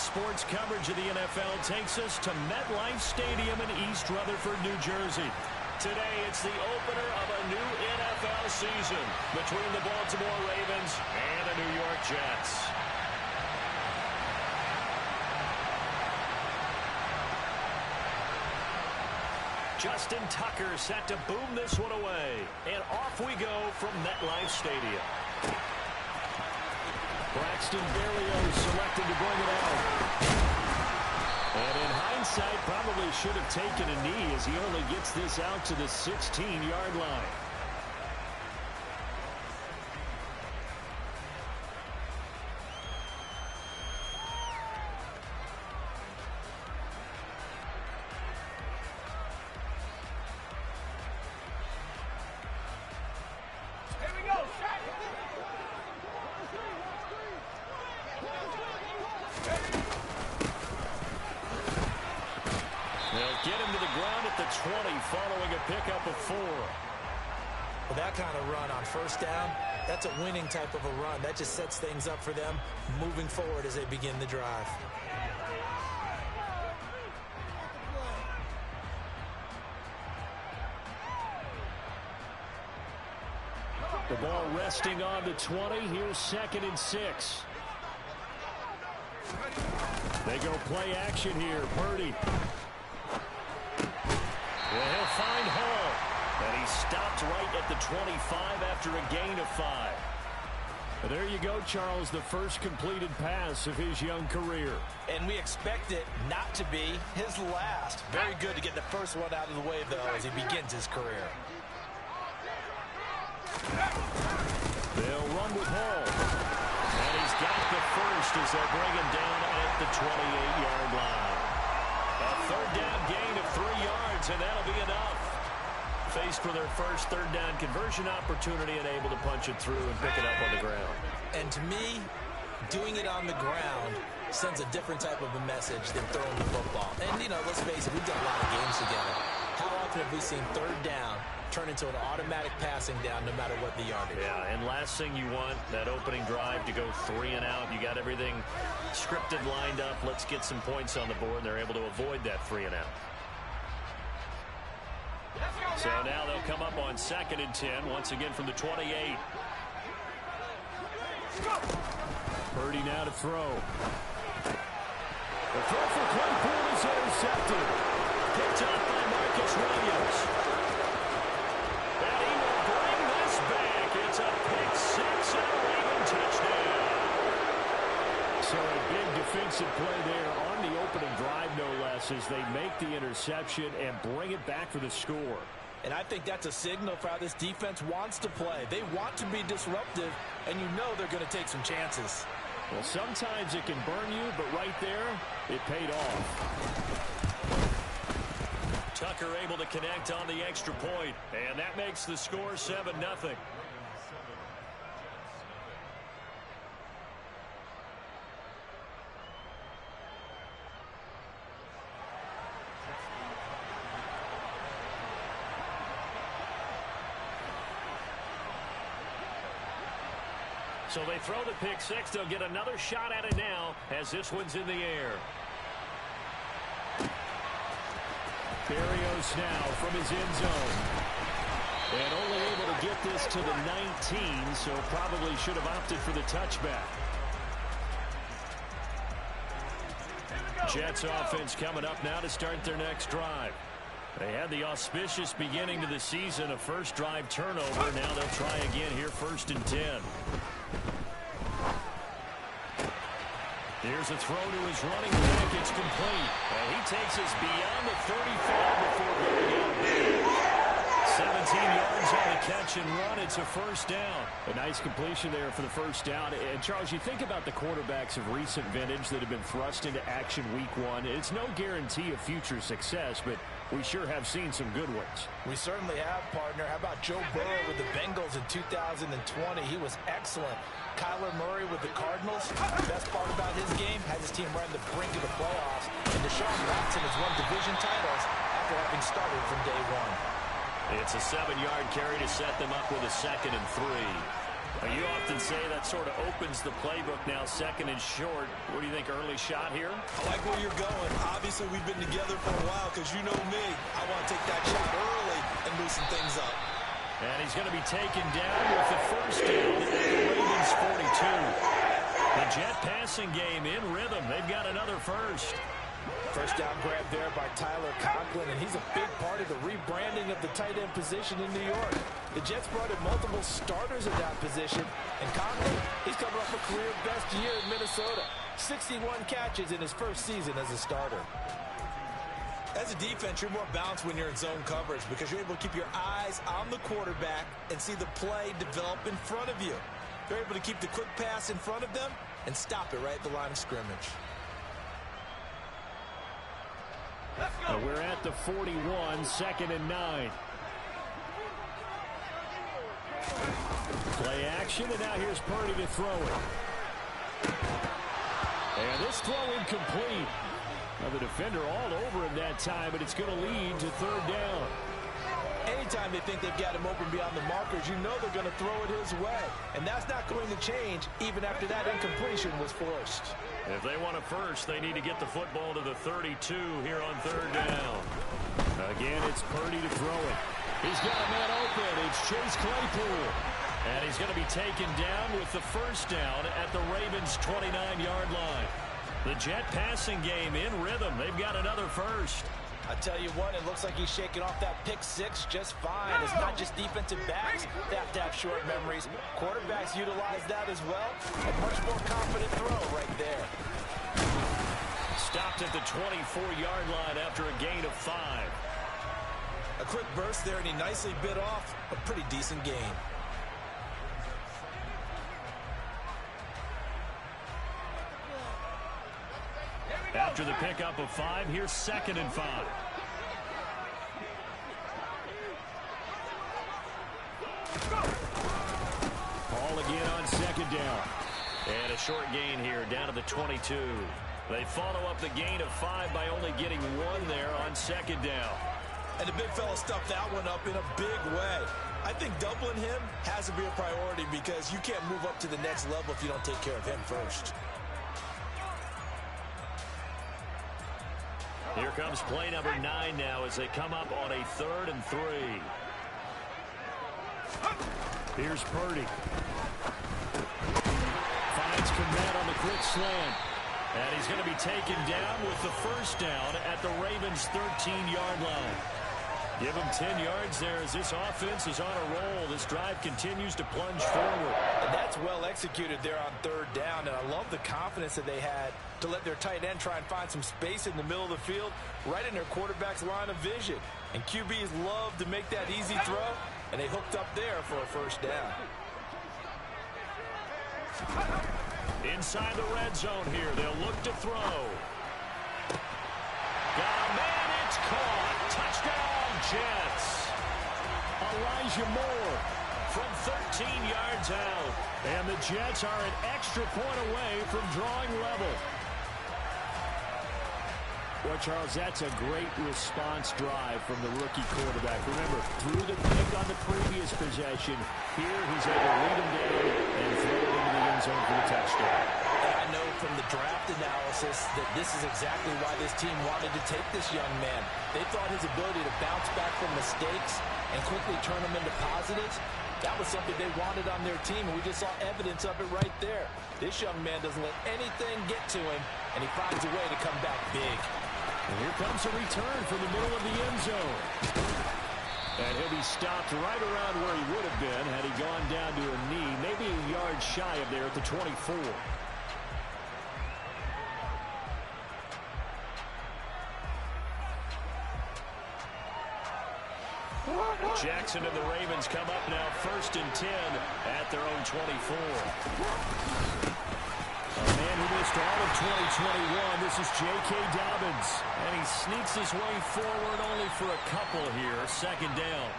sports coverage of the NFL takes us to MetLife Stadium in East Rutherford, New Jersey. Today, it's the opener of a new NFL season between the Baltimore Ravens and the New York Jets. Justin Tucker set to boom this one away. And off we go from MetLife Stadium. Braxton Berrios selected to bring it out. And in hindsight, probably should have taken a knee as he only gets this out to the 16-yard line. They'll get him to the ground at the 20 following a pickup of 4. Well, that kind of run on first down, that's a winning type of a run. That just sets things up for them moving forward as they begin the drive. The ball resting on the 20. Here's 2nd and 6. They go play action here. Purdy. Well, he'll find Hall. And he stopped right at the 25 after a gain of 5. But there you go, Charles, the first completed pass of his young career. And we expect it not to be his last. Very good to get the first one out of the way, though, as he begins his career. They'll run with Hall. And he's got the first as they'll bring him down at the 28-yard line. A third down gain of 3 yards, and that'll be enough. Faced for their first third down conversion opportunity and able to punch it through and pick it up on the ground. And to me, doing it on the ground sends a different type of a message than throwing the football. And, you know, let's face it, we've done a lot of games together. How often have we seen third down turn into an automatic passing down no matter what the yardage? Yeah, and last thing you want, that opening drive to go 3 and out. You got everything scripted, lined up. Let's get some points on the board. They're able to avoid that 3 and out. So now they'll come up on 2nd and 10, once again from the 28. Purdy now to throw. The throw for Claypool is intercepted. Picked up by Marcus Williams. And he will bring this back. It's a pick 6 and a Raven touchdown. So a big defensive play there on the opening drive, no less, as they make the interception and bring it back for the score. And I think that's a signal for how this defense wants to play. They want to be disruptive, and you know they're going to take some chances. Well, sometimes it can burn you, but right there, it paid off. Tucker able to connect on the extra point, and that makes the score 7-0. So they throw the pick 6. They'll get another shot at it now as this one's in the air. Berrios now from his end zone. And only able to get this to the 19, so probably should have opted for the touchback. Jets offense coming up now to start their next drive. They had the auspicious beginning to the season, a first drive turnover. Now they'll try again here, 1st and 10. Here's a throw to his running back. It's complete. And he takes us beyond the 35 before going out big. 17 yards on the catch and run. It's a first down. A nice completion there for the first down. And, Charles, you think about the quarterbacks of recent vintage that have been thrust into action week 1. It's no guarantee of future success, but we sure have seen some good ones. We certainly have, partner. How about Joe Burrow with the Bengals in 2020? He was excellent. Kyler Murray with the Cardinals. The best part about his game, has his team right on the brink of the playoffs. And Deshaun Watson has won division titles after having started from day 1. It's a 7-yard carry to set them up with a 2nd and 3. Well, you often say that sort of opens the playbook now, second and short. What do you think, early shot here? I like where you're going. Obviously, we've been together for a while because you know me. I want to take that shot early and loosen things up. And he's going to be taken down with the first down at the Ravens 42. The Jet passing game in rhythm. They've got another first. First down grab there by Tyler Conklin, and he's a big part of the rebranding of the tight end position in New York. The Jets brought in multiple starters at that position, and Conklin, he's coming off a career best year in Minnesota. 61 catches in his first season as a starter. As a defense, you're more balanced when you're in zone coverage because you're able to keep your eyes on the quarterback and see the play develop in front of you. They're able to keep the quick pass in front of them and stop it right at the line of scrimmage. We're at the 41, second and 9. Play action, and now here's Purdy to throw it. And this throw incomplete. Now the defender all over him that time, but it's going to lead to third down. Anytime they think they've got him open beyond the markers, you know they're going to throw it his way. And that's not going to change even after that incompletion was forced. If they want a first, they need to get the football to the 32 here on third down. Again, it's Purdy to throw it. He's got a man open. It's Chase Claypool. And he's going to be taken down with the first down at the Ravens' 29-yard line. The Jet passing game in rhythm. They've got another first. I tell you what, it looks like he's shaking off that pick six just fine. It's not just defensive backs that have to have short memories. Quarterbacks utilize that as well. A much more confident throw right there. Stopped at the 24-yard line after a gain of 5. A quick burst there, and he nicely bit off a pretty decent gain. After the pickup of 5, here's second and 5. Paul again on second down. And a short gain here down to the 22. They follow up the gain of 5 by only getting 1 there on second down. And the big fella stuffed that one up in a big way. I think doubling him has to be a priority because you can't move up to the next level if you don't take care of him first. Here comes play number 9 now as they come up on a 3rd and 3. Here's Purdy. Finds Komet on the quick slant. And he's going to be taken down with the first down at the Ravens' 13-yard line. Give him 10 yards there as this offense is on a roll. This drive continues to plunge forward. And that's well executed there on third down. And I love the confidence that they had to let their tight end try and find some space in the middle of the field, right in their quarterback's line of vision. And QBs love to make that easy throw, and they hooked up there for a first down. Inside the red zone here, they'll look to throw. Got a man, it's caught. Touchdown, Jets. Elijah Moore from 13 yards out. And the Jets are an extra point away from drawing level. Well, Charles, that's a great response drive from the rookie quarterback. Remember, threw the pick on the previous possession. Here, he's able to lead him down and throw it into the end zone for the touchdown. And I know from the draft analysis that this is exactly why this team wanted to take this young man. They thought his ability to bounce back from mistakes and quickly turn them into positives, that was something they wanted on their team, and we just saw evidence of it right there. This young man doesn't let anything get to him, and he finds a way to come back big. And here comes a return from the middle of the end zone. And he'll be stopped right around where he would have been had he gone down to a knee, maybe a yard shy of there at the 24. Jackson and the Ravens come up now 1st and 10 at their own 24. A man who missed all of 2021, this is J.K. Dobbins. And he sneaks his way forward only for a couple here, 2nd down.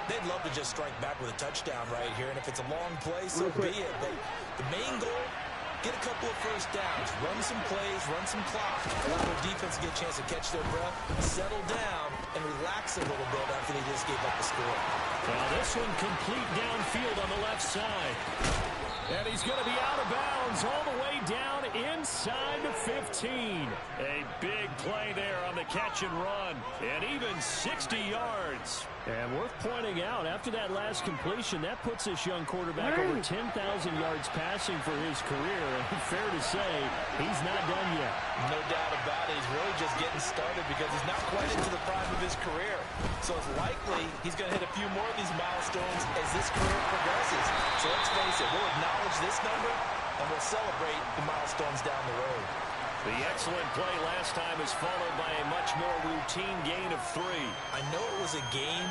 They'd love to just strike back with a touchdown right here, and if it's a long play, so be it. But the main goal get a couple of first downs, run some plays, run some clock, allow their defense to get a chance to catch their breath, settle down, and relax a little bit after they just gave up a score. Well, this one complete downfield on the left side. And he's going to be out of bounds all the way down inside the 15. A big play there on the catch and run. And even 60 yards. And worth pointing out, after that last completion, that puts this young quarterback over 10,000 yards passing for his career. And fair to say, he's not done yet. No doubt about it. He's really just getting started because he's not quite into the prime of his career. So it's likely he's going to hit a few more of these milestones as this career progresses. So let's face it, we'll acknowledge this number and we'll celebrate the milestones down the road. The excellent play last time is followed by a much more routine gain of 3. I know it was a game,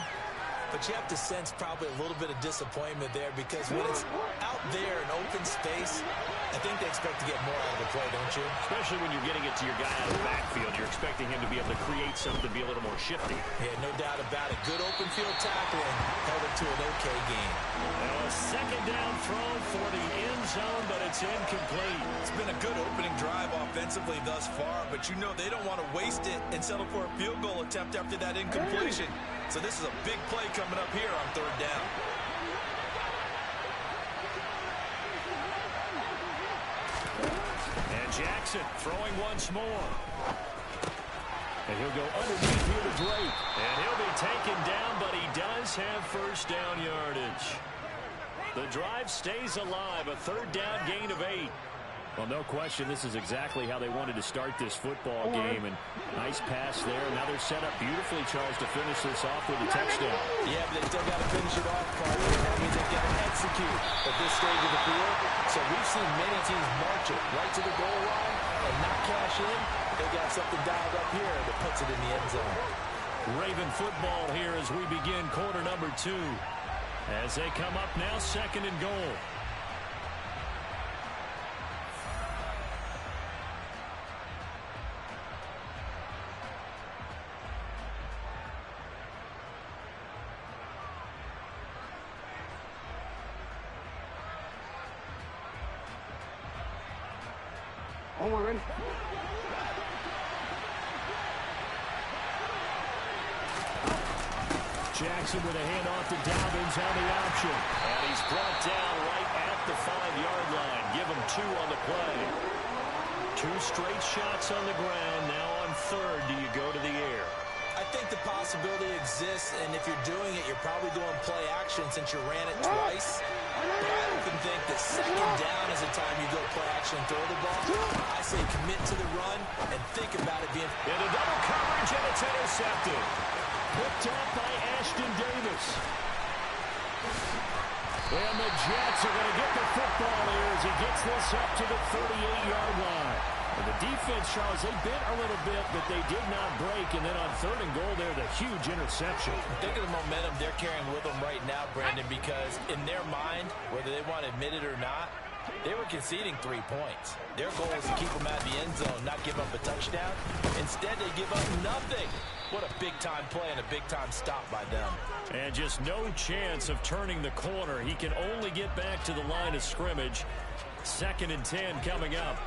but you have to sense probably a little bit of disappointment there because when it's out there in open space, I think they expect to get more out of the play, don't you? Especially when you're getting it to your guy out of the backfield. You're expecting him to be able to create something, be a little more shifty. Yeah, no doubt about it. Good open field tackling held it to an okay game. Now a second down throw for the end zone, but it's incomplete. It's been a good opening drive offensively thus far, but you know they don't want to waste it and settle for a field goal attempt after that incompletion. So this is a big play coming up here on third down. And Jackson throwing once more. And he'll go underneath here to Drake. And he'll be taken down, but he does have first down yardage. The drive stays alive, a third down gain of 8. Well, no question, this is exactly how they wanted to start this football game. And nice pass there. Now they're set up beautifully, Charles, to finish this off with a touchdown. Yeah, but they still got to finish it off, Carter. That means they've got to execute at this stage of the field. So we've seen many teams march it right to the goal line and not cash in. They got something dialed up here that puts it in the end zone. Raven football here as we begin quarter number 2. As they come up now, second and goal. Ready? Jackson with a handoff to Dobbins on the option. And he's brought down right at the 5-yard line. Give him 2 on the play. 2 straight shots on the ground. Now on third, do you go to the air? I think the possibility exists, and if you're doing it, you're probably doing play action since you ran it twice. But I often think that second down is the time you go play action and throw the ball. I say commit to the run and think about it being... Into double coverage, and it's intercepted. Picked up by Ashton Davis. And the Jets are going to get the football here as he gets this up to the 38-yard line. And the defense, Charles, they bit a little bit, but they did not break. And then on third and goal there, the huge interception. Think of the momentum they're carrying with them right now, Brandon, because in their mind, whether they want to admit it or not, they were conceding 3 points. Their goal was to keep them out of the end zone, not give up a touchdown. Instead, they give up nothing. What a big-time play and a big-time stop by them. And just no chance of turning the corner. He can only get back to the line of scrimmage. 2nd and 10 coming up.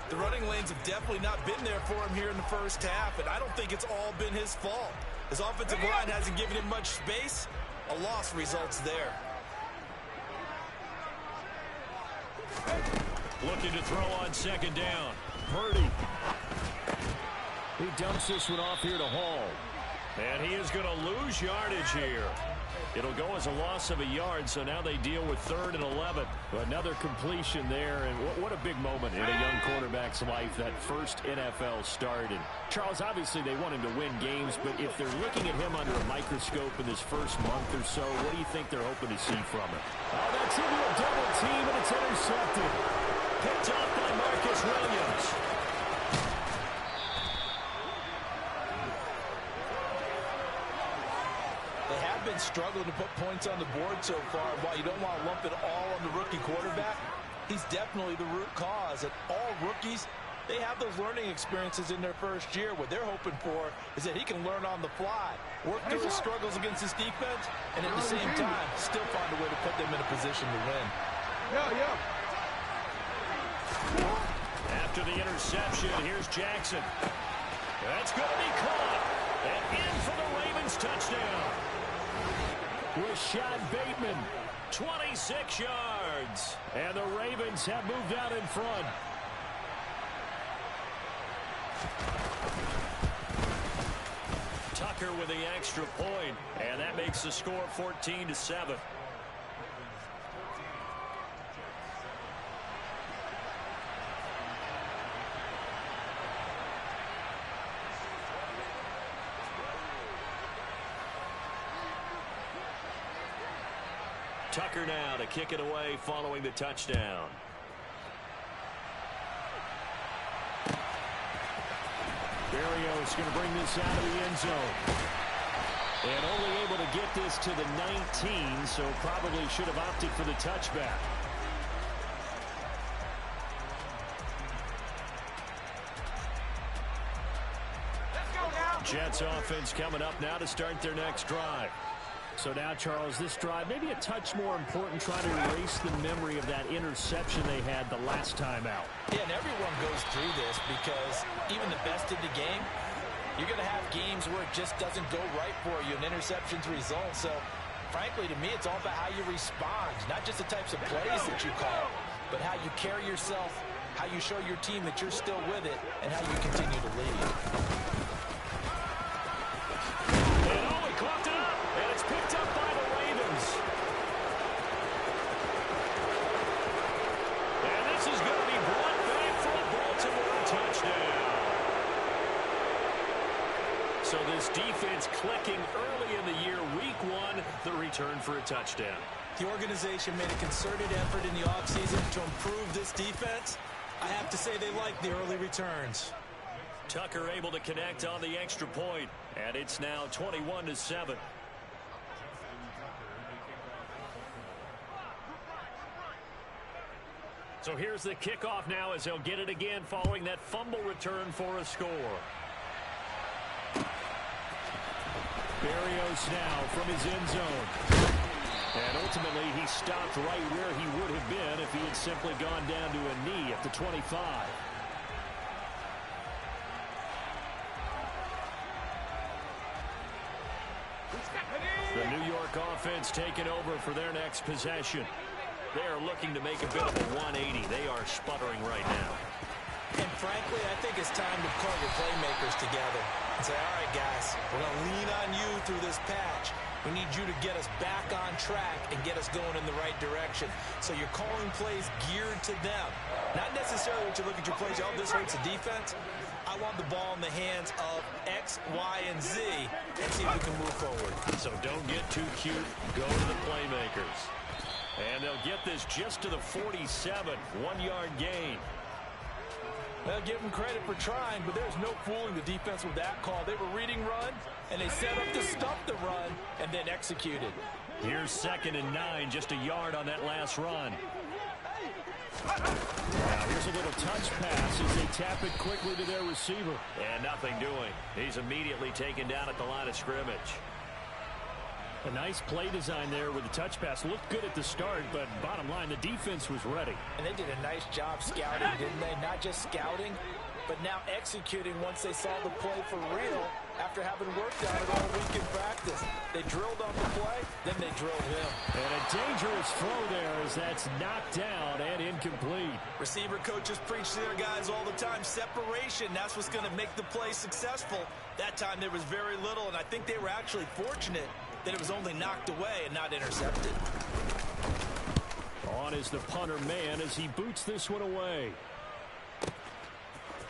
The running lanes have definitely not been there for him here in the first half, and I don't think it's all been his fault. His offensive line hasn't given him much space. A loss results there. Looking to throw on second down. Purdy. He dumps this one off here to Hall. And he is going to lose yardage here. It'll go as a loss of a yard, so now they deal with 3rd and 11. Another completion there, and what a big moment in a young quarterback's life, that first NFL start. And Charles, obviously they want him to win games, but if they're looking at him under a microscope in this first month or so, what do you think they're hoping to see from him? Oh, that's into a double team, and it's intercepted. Picked off by Marcus Williams. Been struggling to put points on the board so far. While you don't want to lump it all on the rookie quarterback, he's definitely the root cause. And all rookies, they have those learning experiences in their first year. What they're hoping for is that he can learn on the fly, work through the struggles against his defense, and at the same time, still find a way to put them in a position to win. After the interception, here's Jackson. That's going to be caught. And in for the Ravens touchdown. Rashad Bateman, 26 yards. And the Ravens have moved out in front. Tucker with the extra point, and that makes the score 14-7. Tucker now to kick it away following the touchdown. Berrios going to bring this out of the end zone. And only able to get this to the 19, so probably should have opted for the touchback. Jets offense coming up now to start their next drive. So now, Charles, this drive maybe a touch more important, trying to erase the memory of that interception they had the last time out. Yeah, and everyone goes through this because even the best in the game, you're going to have games where it just doesn't go right for you, and interceptions result. So, frankly, to me, it's all about how you respond, not just the types of plays that you call, but how you carry yourself, how you show your team that you're still with it, and how you continue to lead. Clocked it up, and it's picked up by the Ravens. And this is going to be brought back for a Baltimore touchdown. So this defense clicking early in the year, week one, the return for a touchdown. The organization made a concerted effort in the offseason to improve this defense. I have to say they like the early returns. Tucker able to connect on the extra point, and it's now 21-7. So here's the kickoff now as they'll get it again following that fumble return for a score. Berrios now from his end zone. And ultimately he stopped right where he would have been if he had simply gone down to a knee at the 25. The New York offense taking over for their next possession. They are looking to make a bit of a 180. They are sputtering right now. And frankly, I think it's time to call your playmakers together and say, all right, guys, we're going to lean on you through this patch. We need you to get us back on track and get us going in the right direction. So you're calling plays geared to them. Not necessarily what you look at your plays, oh, this hurts the defense. I want the ball in the hands of X, Y, and Z and see if we can move forward. So don't get too cute. Go to the playmakers. And they'll get this just to the 47. 1-yard gain. Well, give them credit for trying, but there's no fooling the defense with that call. They were reading run, and they set up to stop the run, and then executed. Here's 2nd and 9, just a yard on that last run. Now here's a little touch pass as they tap it quickly to their receiver. And nothing doing. He's immediately taken down at the line of scrimmage. A nice play design there with the touch pass. Looked good at the start, but bottom line, the defense was ready. And they did a nice job scouting, didn't they? Not just scouting, but now executing once they saw the play for real after having worked on it all week in practice. They drilled on the play, then they drilled him. And a dangerous throw there as that's knocked down and incomplete. Receiver coaches preach to their guys all the time. Separation, that's what's going to make the play successful. That time there was very little, and I think they were actually fortunate that it was only knocked away and not intercepted. On is the punter man as he boots this one away.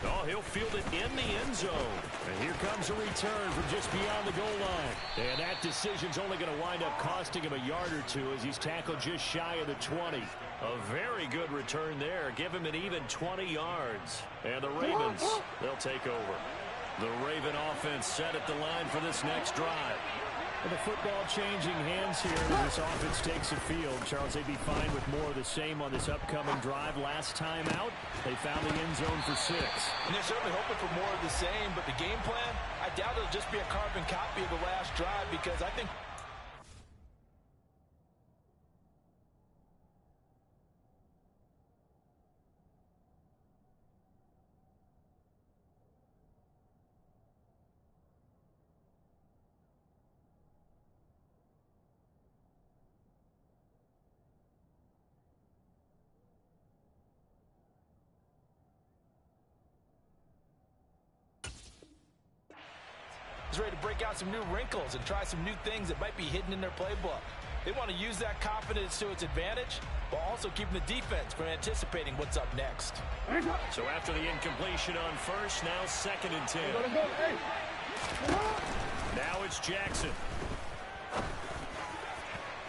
Oh, he'll field it in the end zone. And here comes a return from just beyond the goal line. And that decision's only going to wind up costing him a yard or two as he's tackled just shy of the 20. A very good return there. Give him an even 20 yards. And the Ravens, they'll take over. The Raven offense set at the line for this next drive. With the football changing hands here as this offense takes the field. Charles, they'd be fine with more of the same on this upcoming drive. Last time out, they found the end zone for 6. And they're certainly hoping for more of the same, but the game plan, I doubt it'll just be a carbon copy of the last drive because I think is ready to break out some new wrinkles and try some new things that might be hidden in their playbook. They want to use that confidence to its advantage, while also keeping the defense from anticipating what's up next. So after the incompletion on first, now 2nd and 10. Now it's Jackson.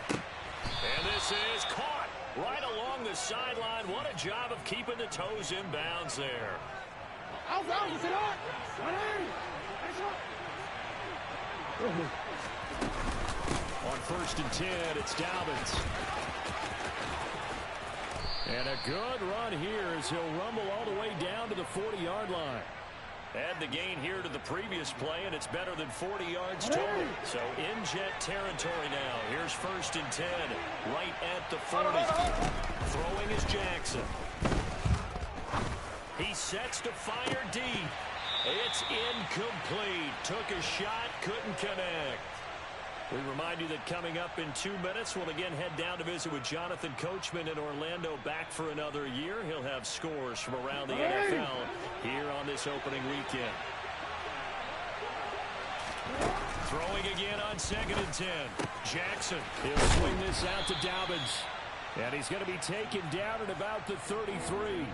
And this is caught right along the sideline. What a job of keeping the toes in bounds there. On 1st and 10, it's Dobbins. And a good run here as he'll rumble all the way down to the 40-yard line. Add the gain here to the previous play, and it's better than 40 yards total. So in jet territory now. Here's 1st and 10, right at the 40. Throwing is Jackson. He sets to fire deep. It's incomplete. Took a shot, couldn't connect. We remind you that coming up in 2 minutes, we'll again head down to visit with Jonathan Coachman in Orlando, back for another year. He'll have scores from around the NFL here on this opening weekend. Throwing again on 2nd and 10. Jackson, he'll swing this out to Dobbins. And he's going to be taken down at about the 33.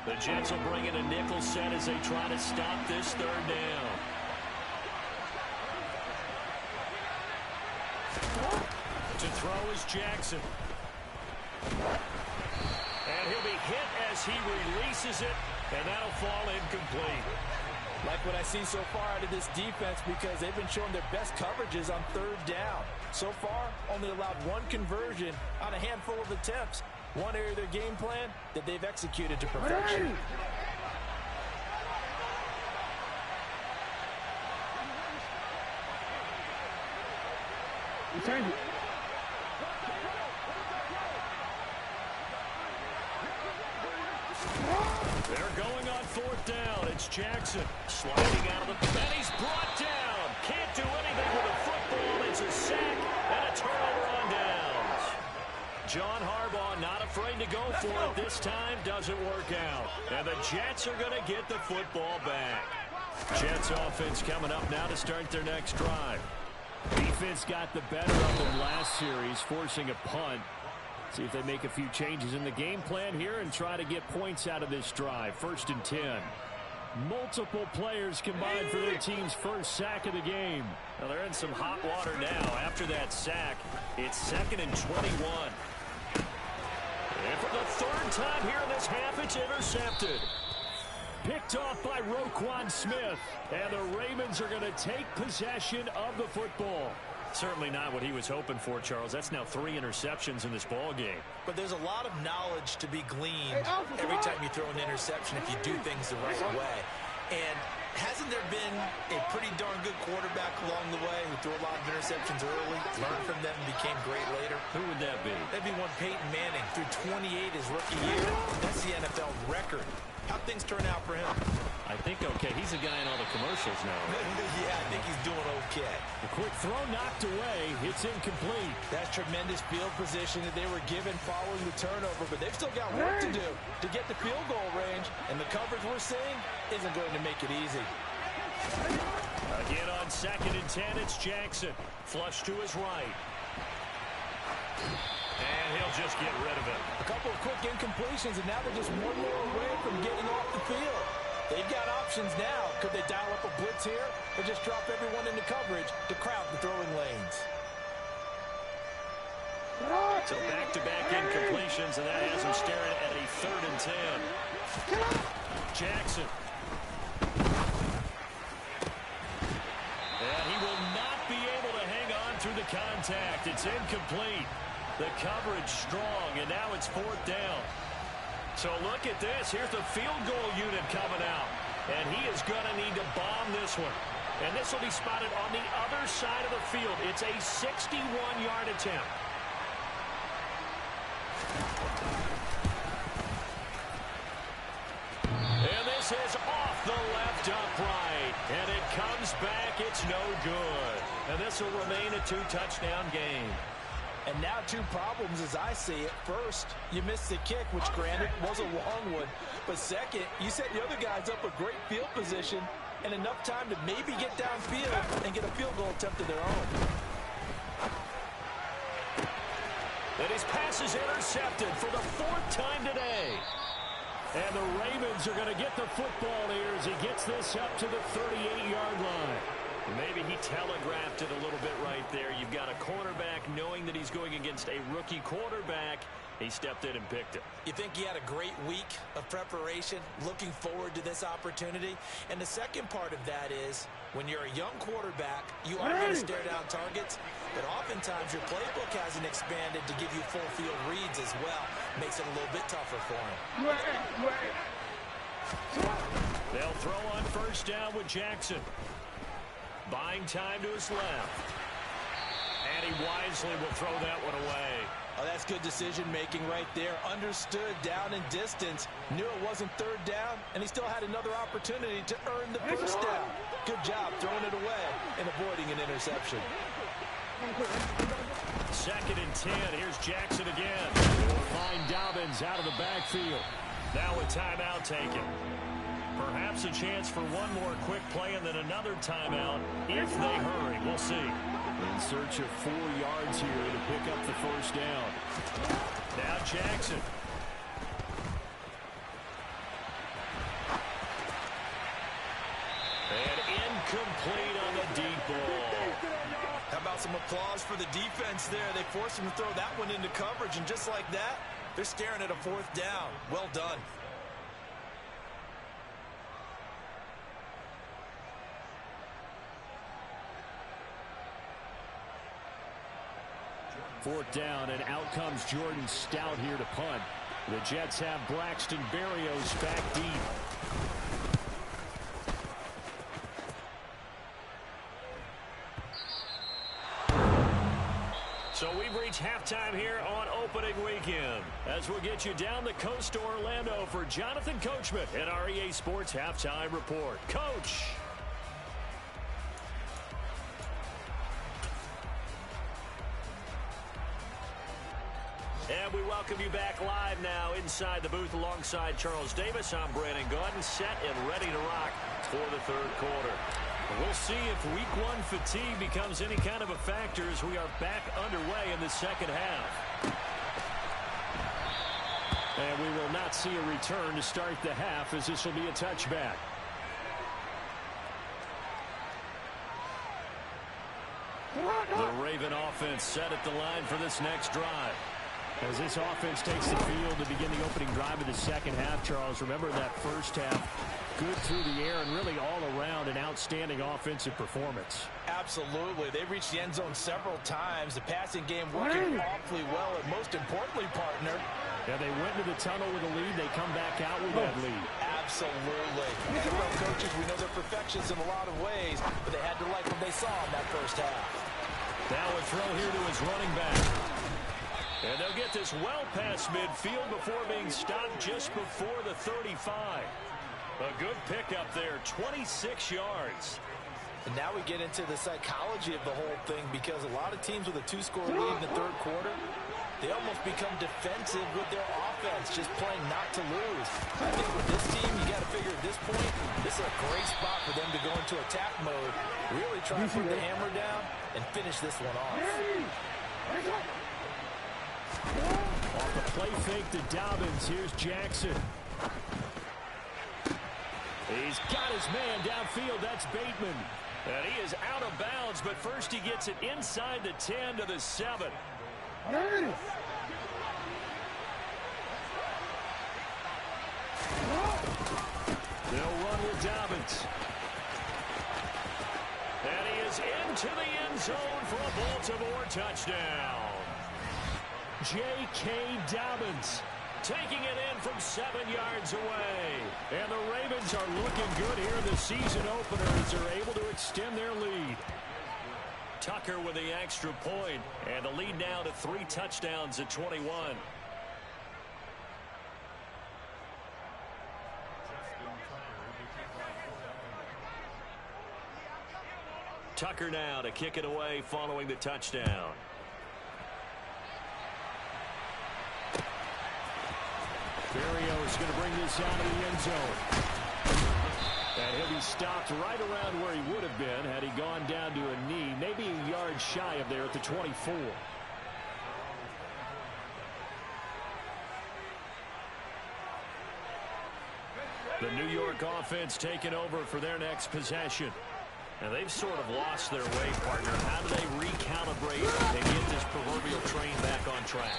The Jets will bring in a nickel set as they try to stop this 3rd down. To throw is Jackson. And he'll be hit as he releases it, and that'll fall incomplete. Like what I see so far out of this defense, because they've been showing their best coverages on 3rd down. So far, only allowed 1 conversion on a handful of attempts. One area of their game plan that they've executed to perfection. They're going on 4th down. It's Jackson sliding out of the... And he's brought down. Can't do anything with a football. It's a sack and a turnover on downs. John Harbaugh not afraid to go for it this time. Doesn't work out. And the Jets are going to get the football back. Jets offense coming up now to start their next drive. Defense got the better of them last series, forcing a punt. See if they make a few changes in the game plan here and try to get points out of this drive. 1st and 10. Multiple players combined for their team's first sack of the game. Now they're in some hot water now. After that sack, it's 2nd and 21. And for the 3rd time here in this half, it's intercepted. Picked off by Roquan Smith. And the Ravens are going to take possession of the football. Certainly not what he was hoping for, Charles. That's now 3 interceptions in this ball game. But there's a lot of knowledge to be gleaned every time you throw an interception if you do things the right way. And hasn't there been a pretty darn good quarterback along the way who threw a lot of interceptions early, learned from them, and became great later? Who would that be? That'd be one Peyton Manning. Threw 28 his rookie year. That's the NFL record. How'd things turn out for him? I think okay. He's a guy in all the commercials now. Yeah, I think he's doing okay. The quick throw knocked away. It's incomplete. That's tremendous field position that they were given following the turnover, but they've still got work to do to get the field goal range, and the coverage we're seeing isn't going to make it easy. Again on 2nd and 10, it's Jackson. Flush to his right. And he'll just get rid of it. A couple of quick incompletions, and now they're just one more away from getting off the field. They've got options now. Could they dial up a blitz here or just drop everyone into coverage to crowd the throwing lanes? So back-to-back incompletions, and that has him staring at a 3rd and 10. Jackson. And he will not be able to hang on through the contact. It's incomplete. The coverage strong, and now it's 4th down. So look at this. Here's the field goal unit coming out. And he is going to need to bomb this one. And this will be spotted on the other side of the field. It's a 61-yard attempt. And this is off the left upright. And it comes back. It's no good. And this will remain a 2-touchdown game. And now two problems as I see it. First, you missed the kick, which granted was a long one. But second, you set the other guys up a great field position and enough time to maybe get downfield and get a field goal attempt of their own. And his pass is intercepted for the fourth time today. And the Ravens are going to get the football here as he gets this up to the 38-yard line. Maybe he telegraphed it a little bit right there. You've got a cornerback knowing that he's going against a rookie quarterback. He stepped in and picked it. You think he had a great week of preparation, looking forward to this opportunity? And the second part of that is, when you're a young quarterback, you are going to stare down targets, but oftentimes your playbook hasn't expanded to give you full field reads as well. Makes it a little bit tougher for him. They'll throw on first down with Jackson. Buying time to his left. And he wisely will throw that one away. Oh, that's good decision-making right there. Understood down and distance. Knew it wasn't third down, and he still had another opportunity to earn the first down. Good job throwing it away and avoiding an interception. 2nd and 10. Here's Jackson again. We'll find Dobbins out of the backfield. Now a timeout taken. Perhaps a chance for one more quick play and then another timeout if they hurry. We'll see. In search of 4 yards here to pick up the first down. Now Jackson. And incomplete on the deep ball. How about some applause for the defense there? They forced him to throw that one into coverage, and just like that, they're staring at a 4th down. Well done. Fourth down, and out comes Jordan Stout here to punt. The Jets have Braxton Berrios back deep. So we've reached halftime here on opening weekend. As we'll get you down the coast to Orlando for Jonathan Coachman at our EA Sports Halftime Report. Coach. And we welcome you back live now inside the booth alongside Charles Davis. I'm Brandon Gaudin, set and ready to rock for the third quarter. We'll see if week 1 fatigue becomes any kind of a factor as we are back underway in the second half. And we will not see a return to start the half as this will be a touchback. The Raven offense set at the line for this next drive. As this offense takes the field to begin the opening drive of the second half, Charles, remember that first half, good through the air and really all around an outstanding offensive performance. Absolutely. They reached the end zone several times. The passing game working awfully well, and most importantly, partner. Yeah, they went into the tunnel with a lead. They come back out with that lead. Absolutely. NFL coaches, we know they're perfections in a lot of ways, but they had to like what they saw in that first half. Now a throw here to his running back. And they'll get this well past midfield before being stopped just before the 35. A good pickup there, 26 yards. And now we get into the psychology of the whole thing, because a lot of teams with a 2-score lead in the third quarter, they almost become defensive with their offense, just playing not to lose. I think with this team, you got to figure at this point, this is a great spot for them to go into attack mode, really try to put the hammer down and finish this one off. Off the play fake to Dobbins. Here's Jackson. He's got his man downfield. That's Bateman. And he is out of bounds, but first he gets it inside the 10 to the 7. They'll run with Dobbins. And he is into the end zone for a Baltimore touchdown. J.K. Dobbins taking it in from 7 yards away. And the Ravens are looking good here in the season opener as they're able to extend their lead. Tucker with the extra point, and the lead now to 3 touchdowns at 21. Tucker now to kick it away following the touchdown. Ferrio's going to bring this out of the end zone. And he'll be stopped right around where he would have been had he gone down to a knee, maybe a yard shy of there at the 24. The New York offense taking over for their next possession. And they've sort of lost their way, partner. How do they recalibrate and get this proverbial train back on track?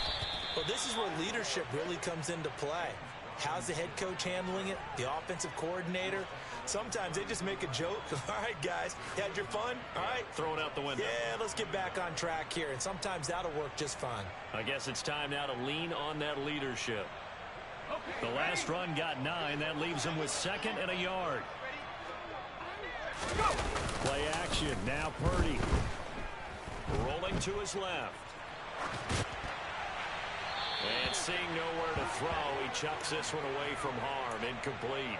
Well, this is where leadership really comes into play. How's the head coach handling it? The offensive coordinator? Sometimes they just make a joke. All right, guys, you had your fun? All right. Throw it out the window. Yeah, let's get back on track here. And sometimes that'll work just fine. I guess it's time now to lean on that leadership. The last run got 9. That leaves him with 2nd and a yard. Play action. Now Purdy. Rolling to his left. And seeing nowhere to throw, he chucks this one away from harm. Incomplete.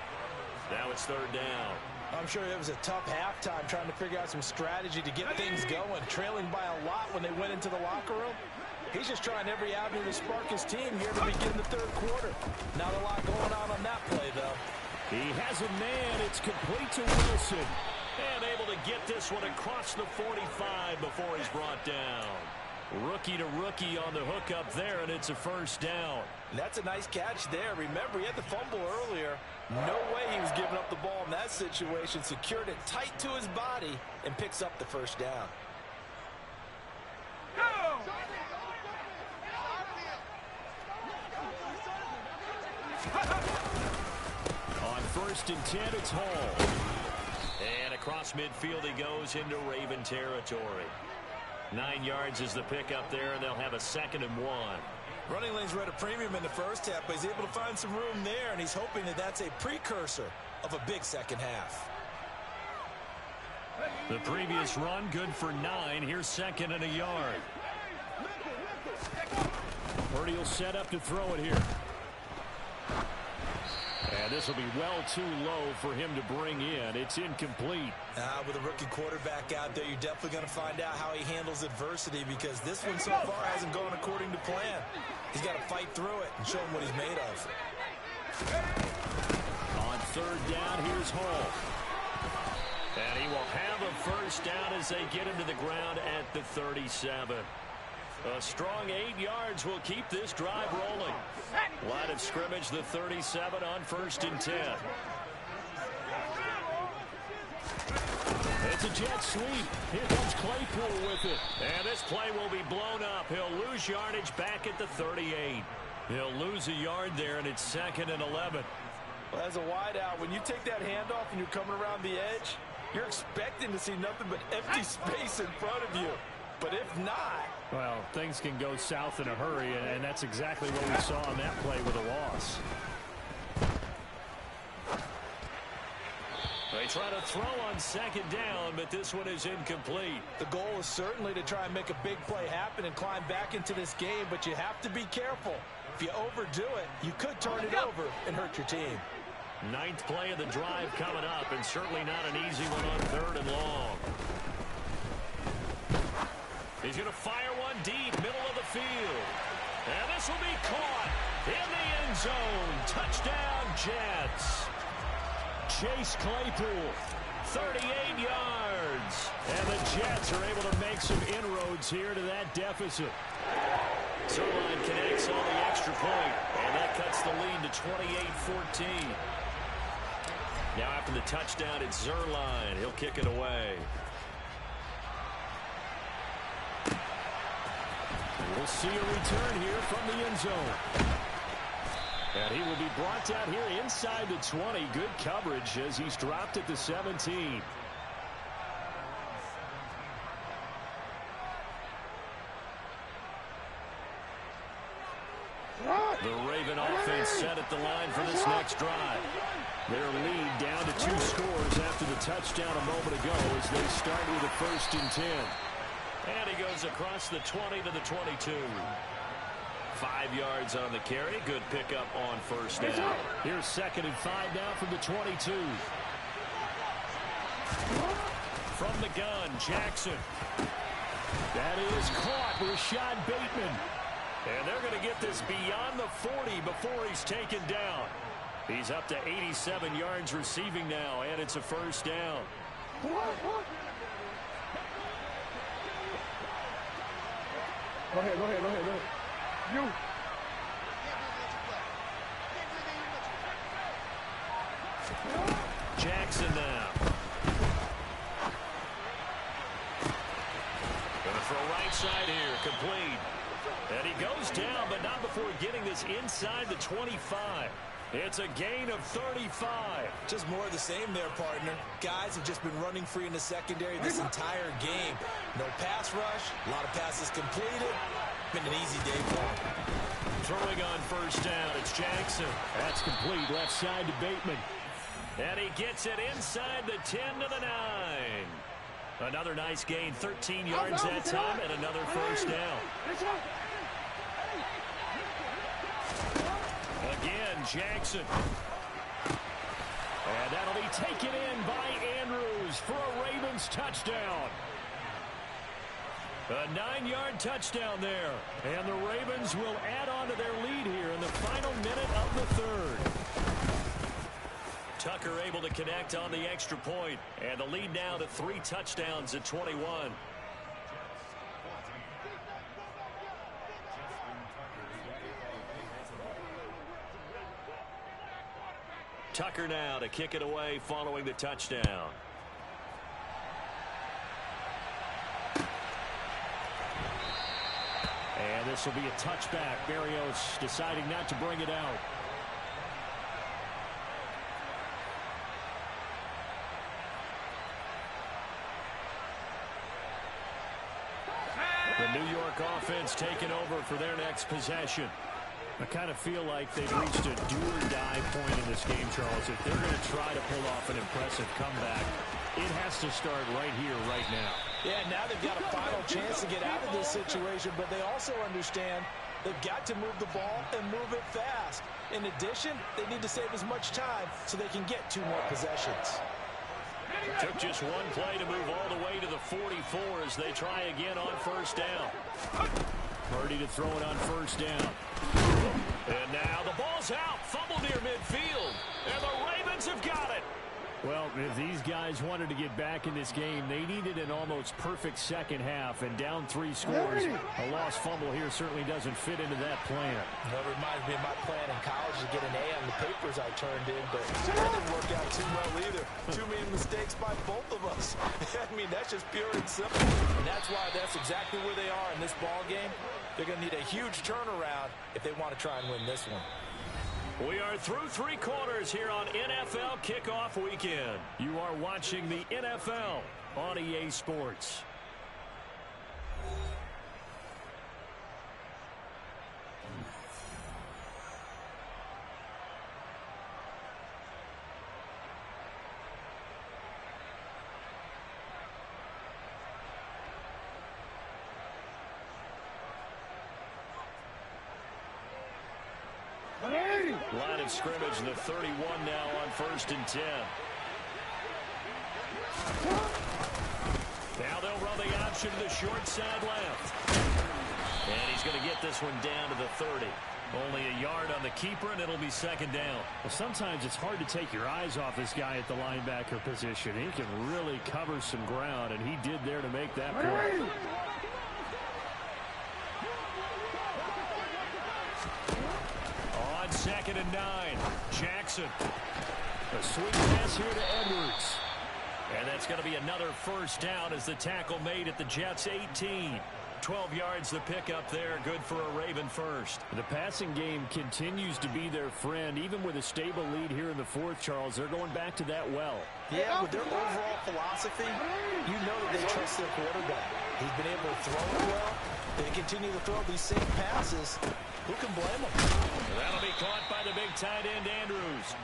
Now it's 3rd down. I'm sure it was a tough halftime trying to figure out some strategy to get things going. Trailing by a lot when they went into the locker room. He's just trying every avenue to spark his team here to begin the 3rd quarter. Not a lot going on that play, though. He has a man. It's complete to Wilson. And able to get this one across the 45 before he's brought down. Rookie to rookie on the hook up there, and it's a 1st down. And that's a nice catch there. Remember, he had the fumble earlier. No way he was giving up the ball in that situation. Secured it tight to his body and picks up the 1st down. On 1st and 10, it's Hall. And across midfield he goes into Raven territory. 9 yards is the pickup there, and they'll have a 2nd and 1. Running lanes were at a premium in the 1st half, but he's able to find some room there, and he's hoping that that's a precursor of a big 2nd half. The previous run good for 9. Here's 2nd and a yard. Purdy will set up to throw it here. And this will be well too low for him to bring in. It's incomplete. With a rookie quarterback out there, you're definitely going to find out how he handles adversity, because this one so far hasn't gone according to plan. He's got to fight through it and show him what he's made of. On 3rd down, here's Hall. And he will have a 1st down as they get him to the ground at the 37. A strong 8 yards will keep this drive rolling. Line of scrimmage, the 37 on 1st and 10. It's a jet sweep. Here comes Claypool with it. And this play will be blown up. He'll lose yardage back at the 38. He'll lose a yard there, and it's 2nd and 11. Well, as a wideout, when you take that handoff and you're coming around the edge, you're expecting to see nothing but empty space in front of you. But if not... Well, things can go south in a hurry, and that's exactly what we saw on that play with a loss. They try to throw on 2nd down, but this one is incomplete. The goal is certainly to try and make a big play happen and climb back into this game, but you have to be careful. If you overdo it, you could turn it over and hurt your team. 9th play of the drive coming up, and certainly not an easy one on 3rd and long. He's going to fire one deep, middle of the field. And this will be caught in the end zone. Touchdown, Jets. Chase Claypool, 38 yards. And the Jets are able to make some inroads here to that deficit. Zerline connects on the extra point, and that cuts the lead to 28-14. Now after the touchdown, it's Zerline. He'll kick it away. We'll see a return here from the end zone. And he will be brought down here inside the 20. Good coverage as he's dropped at the 17. The Raven offense set at the line for this next drive. Their lead down to 2 scores after the touchdown a moment ago as they start with a 1st and 10. And he goes across the 20 to the 22. 5 yards on the carry. Good pickup on 1st down. Here's 2nd and 5 now from the 22. From the gun, Jackson. That is caught. Rashad Bateman. And they're going to get this beyond the 40 before he's taken down. He's up to 87 yards receiving now, and it's a first down. Go ahead. You. Jackson now. Gonna throw right side here, complete. And he goes down, but not before getting this inside the 25. It's a gain of 35. Just more of the same there, partner. Guys have just been running free in the secondary this entire game. No pass rush, a lot of passes completed. Been an easy day for him. Throwing on first down, it's Jackson. That's complete, left side to Bateman. And he gets it inside the 10 to the 9. Another nice gain, 13 yards that time, and another first down. Again, Jackson. And that'll be taken in by Andrews for a Ravens touchdown. A 9-yard touchdown there. And the Ravens will add on to their lead here in the final minute of the third. Tucker able to connect on the extra point. And the lead now to 3 touchdowns at 21. Tucker now to kick it away following the touchdown. And this will be a touchback. Berrios deciding not to bring it out. The New York offense taking over for their next possession. I kind of feel like they've reached a do-or-die point in this game, Charles. If they're going to try to pull off an impressive comeback, it has to start right here, right now. Yeah, now they've got a final chance to get out of this situation, but they also understand they've got to move the ball and move it fast. In addition, they need to save as much time so they can get 2 more possessions. Took just one play to move all the way to the 44 as they try again on first down. Purdy to throw it on first down. And now the ball's out. Fumble near midfield. And the Ravens have got it. Well, if these guys wanted to get back in this game, they needed an almost perfect second half, and down 3 scores. A lost fumble here certainly doesn't fit into that plan. That reminds me of my plan in college to get an A on the papers I turned in, but that didn't work out too well either. Too many mistakes by both of us. I mean, that's just pure and simple. And that's why that's exactly where they are in this ball game. They're going to need a huge turnaround if they want to try and win this one. We are through 3 quarters here on NFL Kickoff Weekend. You are watching the NFL on EA Sports. Line of scrimmage, the 31 now on 1st and 10. Now they'll run the option to the short side left. And he's going to get this one down to the 30. Only a yard on the keeper, and it'll be 2nd down. Well, sometimes it's hard to take your eyes off this guy at the linebacker position. He can really cover some ground, and he did there to make that play. On 2nd and 9, Jackson. A sweet pass here to Edwards. And that's going to be another first down as the tackle made at the Jets' 18. 12 yards the pickup there, good for a Raven first. The passing game continues to be their friend, even with a stable lead here in the 4th, Charles. They're going back to that well. Yeah, with their overall philosophy, you know that they trust their quarterback. He's been able to throw it well. They continue to throw these same passes. Who can blame them? That'll be caught by the big tight end, Andrews.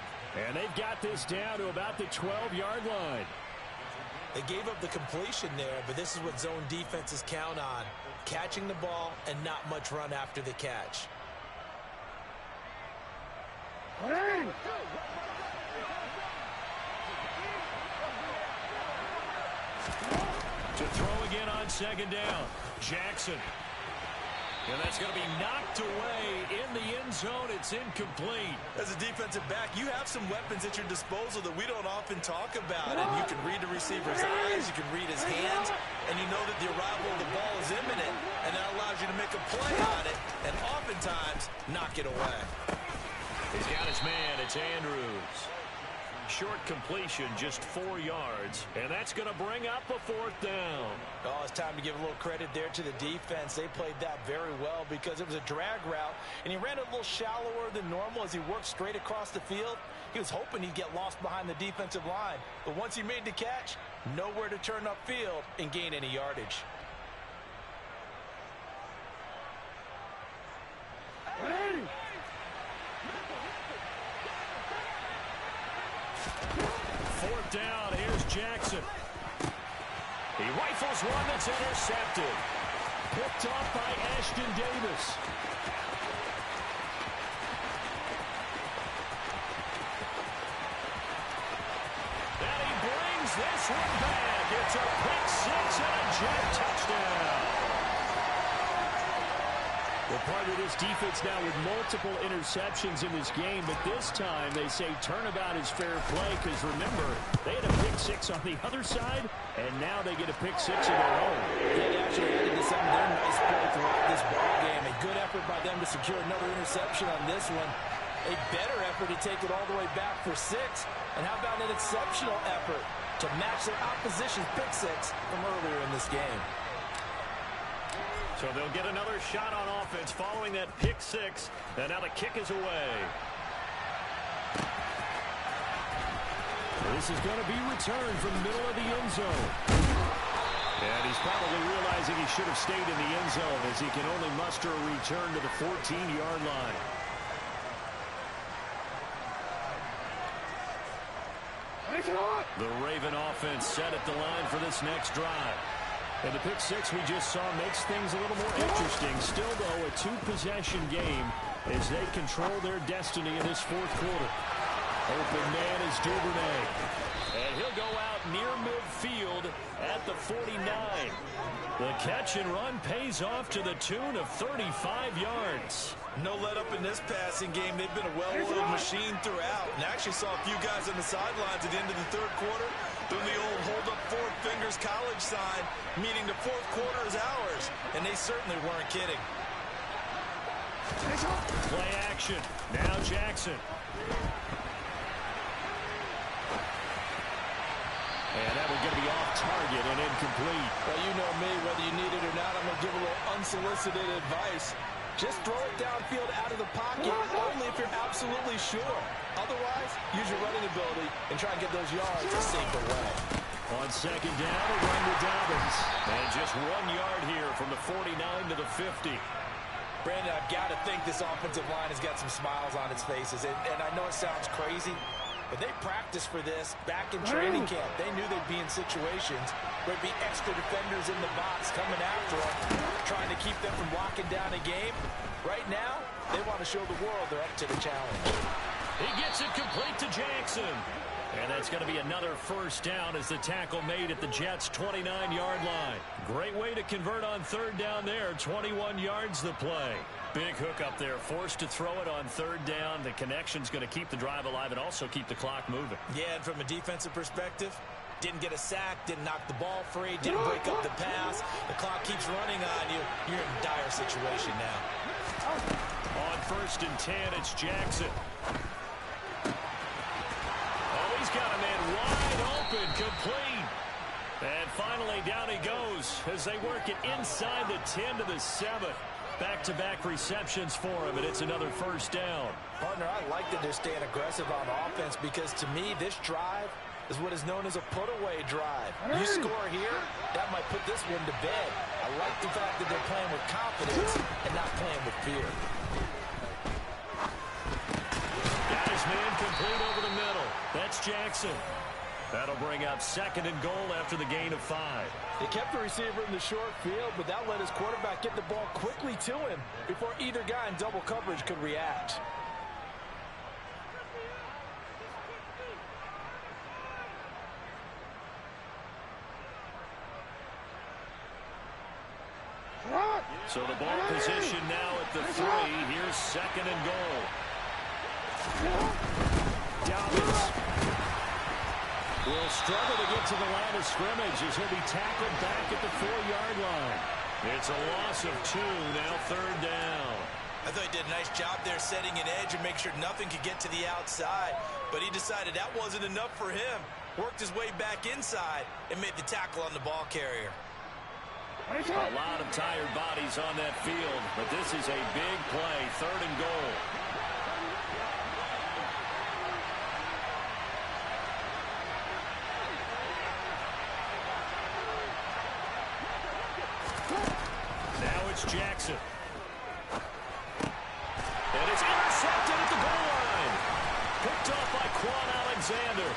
And they've got this down to about the 12-yard line. They gave up the completion there, but this is what zone defenses count on. Catching the ball and not much run after the catch. To throw again on 2nd down. Jackson. And that's going to be knocked away in the end zone. It's incomplete. As a defensive back, you have some weapons at your disposal that we don't often talk about. And you can read the receiver's eyes, you can read his hands, and you know that the arrival of the ball is imminent, and that allows you to make a play on it and oftentimes knock it away. He's got his man. It's Andrews. Short completion, just 4 yards, and that's going to bring up a 4th down. Oh, it's time to give a little credit there to the defense. They played that very well because it was a drag route, and he ran a little shallower than normal as he worked straight across the field. He was hoping he'd get lost behind the defensive line, but once he made the catch, nowhere to turn upfield and gain any yardage. Fourth down, here's Jackson. He rifles one that's intercepted. Picked off by Ashton Davis. And he brings this one back. It's a pick six and a Jet touchdown. Well, part of this defense now with multiple interceptions in this game, but this time they say turnabout is fair play because, remember, they had a pick six on the other side, and now they get a pick six of their own. They actually added to some of their nice play throughout this ball game. A good effort by them to secure another interception on this one. A better effort to take it all the way back for 6. And how about an exceptional effort to match their opposition's pick six from earlier in this game. So they'll get another shot on offense following that pick six. And now the kick is away. This is going to be returned from the middle of the end zone. And he's probably realizing he should have stayed in the end zone as he can only muster a return to the 14-yard line. The Raven offense set at the line for this next drive. And the pick six we just saw makes things a little more interesting. Still, though, a two-possession game as they control their destiny in this fourth quarter. Open man is Duvernay. And he'll go out near midfield at the 49. The catch and run pays off to the tune of 35 yards. No let up in this passing game. They've been a well-oiled machine throughout. And actually saw a few guys on the sidelines at the end of the third quarter doing the old hold up 4 fingers college sign, meaning the fourth quarter is ours. And they certainly weren't kidding. Play action. Now Jackson. And that will get me off target and incomplete. Well, you know me, whether you need it or not, I'm going to give a little unsolicited advice. Just throw it downfield out of the pocket, only if you're absolutely sure. Otherwise, use your running ability and try and get those yards a safer way. On second down, a run to Dobbins. And just 1 yard here from the 49 to the 50. Brandon, I've got to think this offensive line has got some smiles on its faces. And I know it sounds crazy, but they practiced for this back in training camp. They knew they'd be in situations where there'd be extra defenders in the box coming after them, trying to keep them from locking down a game. Right now, they want to show the world they're up to the challenge. He gets it complete to Jackson. And that's going to be another first down as the tackle made at the Jets' 29-yard line. Great way to convert on third down there. 21 yards the play. Big hook up there, forced to throw it on third down. The connection's going to keep the drive alive and also keep the clock moving. Yeah, and from a defensive perspective, didn't get a sack, didn't knock the ball free, didn't break up the pass. The clock keeps running on you. You're in a dire situation now. On 1st and 10, it's Jackson. Oh, he's got a man wide open, complete. And finally, down he goes as they work it inside the 10 to the 7. Back-to-back receptions for him, and it's another first down. Partner, I like that they're staying aggressive on offense because, to me, this drive is what is known as a put-away drive. You score here, that might put this one to bed. I like the fact that they're playing with confidence and not playing with fear. Got his man complete over the middle. That's Jackson. That'll bring up 2nd and goal after the gain of 5. They kept the receiver in the short field, but that let his quarterback get the ball quickly to him before either guy in double coverage could react. So the ball position now at the 3. Here's second and goal. Dobbins will struggle to get to the line of scrimmage as he'll be tackled back at the 4-yard line. It's a loss of 2, now third down. I thought he did a nice job there setting an edge and make sure nothing could get to the outside. But he decided that wasn't enough for him. Worked his way back inside and made the tackle on the ball carrier. A lot of tired bodies on that field, but this is a big play, third and goal. Now it's Jackson. And it's intercepted at the goal line. Picked off by Quan Alexander.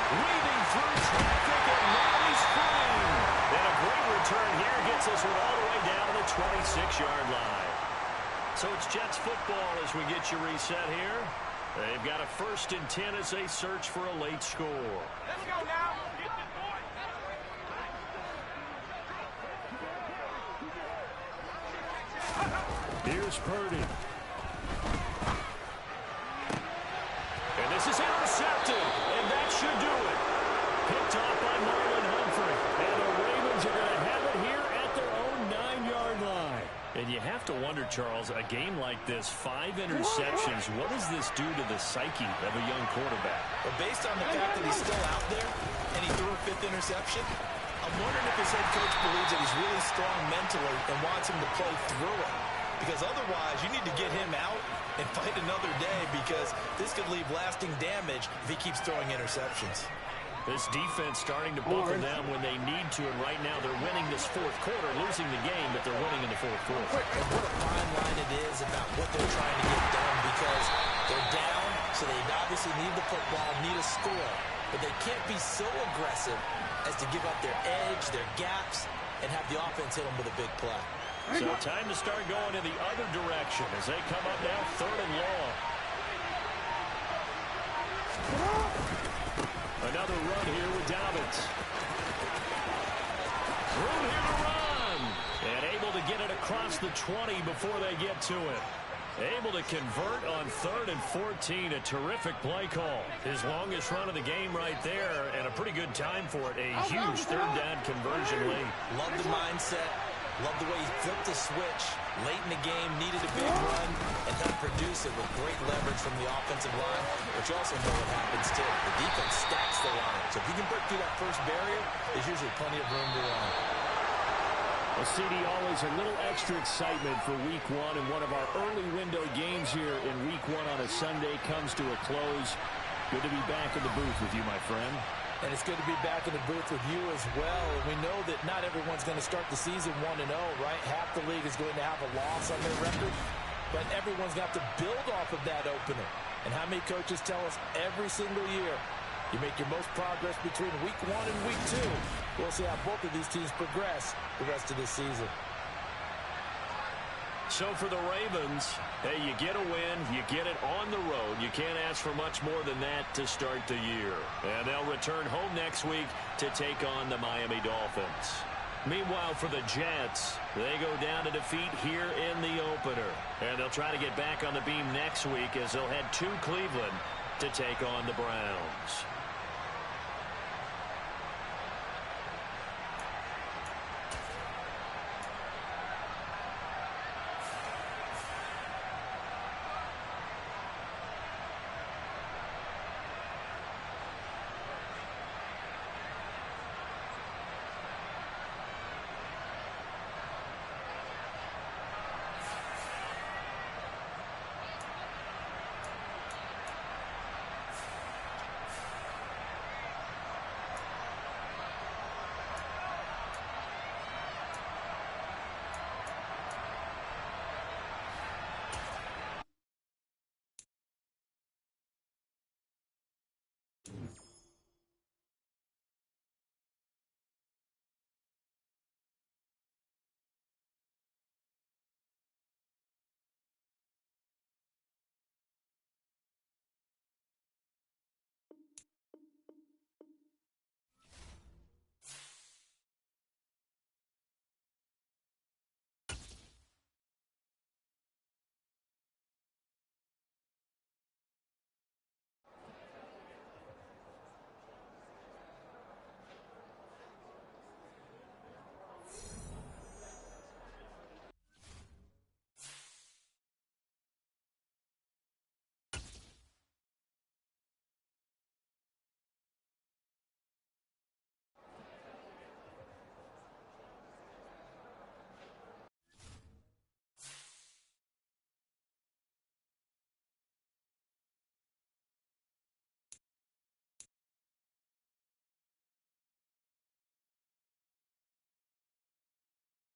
Weaving through traffic and now he's free. And a great return here gets us all the way down to the 26-yard line. So it's Jets football as we get you reset here. They've got a 1st and 10 as they search for a late score. Let's go now. Here's Purdy. And this is intercepted. And that should do it. Picked off by Marlon Humphrey. And the Ravens are going to have it here at their own 9-yard line. And you have to wonder, Charles, a game like this, 5 interceptions, what does this do to the psyche of a young quarterback? But based on the fact that he's still out there and he threw a 5th interception, I'm wondering if his head coach believes that he's really strong mentally and wants him to play through it. Because otherwise, you need to get him out and fight another day because this could leave lasting damage if he keeps throwing interceptions. This defense starting to buckle down when they need to, and right now they're winning this 4th quarter, losing the game, but they're winning in the 4th quarter. And what a fine line it is about what they're trying to get done because they're down, so they obviously need the football, need a score, but they can't be so aggressive as to give up their edge, their gaps, and have the offense hit them with a big play. So time to start going in the other direction as they come up now 3rd and long. Another run here with Dobbins. Room here to run. And able to get it across the 20 before they get to it. Able to convert on 3rd and 14. A terrific play call. His longest run of the game right there, and a pretty good time for it. A huge 3rd down conversion lead. Love the mindset. Love the way he flipped the switch late in the game, needed a big run, and helped produce it with great leverage from the offensive line, but you also know what happens, too. The defense stacks the line. So if you can break through that first barrier, there's usually plenty of room to run. Well, CD, always a little extra excitement for Week 1, and one of our early window games here in Week 1 on a Sunday comes to a close. Good to be back in the booth with you, my friend. And it's good to be back in the booth with you as well. We know that not everyone's going to start the season 1-0, right? Half the league is going to have a loss on their record, but everyone's got to build off of that opener. And how many coaches tell us every single year, you make your most progress between Week 1 and Week 2. We'll see how both of these teams progress the rest of this season. So for the Ravens, hey, you get a win, you get it on the road. You can't ask for much more than that to start the year. And they'll return home next week to take on the Miami Dolphins. Meanwhile, for the Jets, they go down to defeat here in the opener. And they'll try to get back on the beam next week as they'll head to Cleveland to take on the Browns.